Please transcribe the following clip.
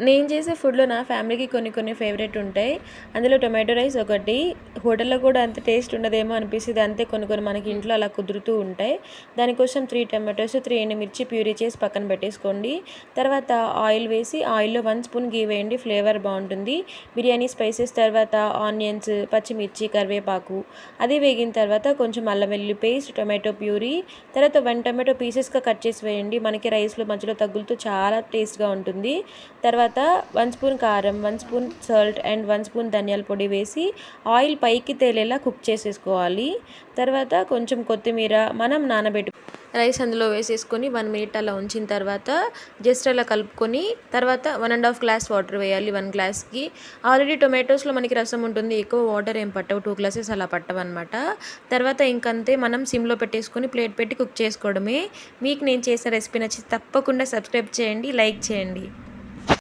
నేను చేసే ఫుడ్‌లో నా ఫ్యామిలీకి కొన్ని ఫేవరెట్ ఉంటాయి. అందులో టొమాటో రైస్ ఒకటి. హోటల్‌లో కూడా అంత టేస్ట్ ఉండదేమో అనిపిస్తది. అంతే కొన్ని మనకి ఇంట్లో అలా కుదురుతూ ఉంటాయి. దానికోసం 3 టొమాటోస్, 3 ఎండుమిర్చి ప్యూరీ చేసి పక్కన పెట్టేసుకోండి. తర్వాత ఆయిల్ వేసి ఆయిల్‌లో 1 స్పూన్ ఘీ వేయండి. ఫ్లేవర్ బావుంటుంది. బిర్యానీ స్పైసెస్ తర్వాత ఆనియన్స్, పచ్చిమిర్చి, కరివేపాకు అది వేగిన తర్వాత కొంచెం అల్లం వెల్లుల్లి పేస్ట్, టొమాటో ప్యూరీ తర్వాత 1 టొమాటో పీసెస్‌గా కట్ చేసి వేయండి. మనకి రైస్‌లో మధ్యలో తగులుతూ చాలా టేస్ట్‌గా ఉంటుంది. తర్వాత 1 స్పూన్ కారం, 1 స్పూన్ సాల్ట్ అండ్ 1 స్పూన్ ధనియాల పొడి వేసి ఆయిల్ పైకి తేలేలా కుక్ చేసేసుకోవాలి. తర్వాత కొంచెం కొత్తిమీర మనం రైస్ అందులో వేసేసుకొని 1 మినిట్ అలా ఉంచిన తర్వాత జస్ట్ అలా కలుపుకొని తర్వాత 1 ½ గ్లాస్ వాటర్ వేయాలి 1 గ్లాస్‌కి. ఆల్రెడీ టొమాటోస్‌లో మనకి రసం ఉంటుంది. ఎక్కువ వాటర్ ఏం పట్టవు. 2 గ్లాసెస్ అలా పట్టవన్నమాట. తర్వాత ఇంకంతే మనం సిమ్‌లో పెట్టేసుకొని ప్లేట్ పెట్టి కుక్ చేసుకోవడమే. మీకు నేను చేసిన రెసిపీ నచ్చితే తప్పకుండా సబ్స్క్రైబ్ చేయండి, లైక్ చేయండి.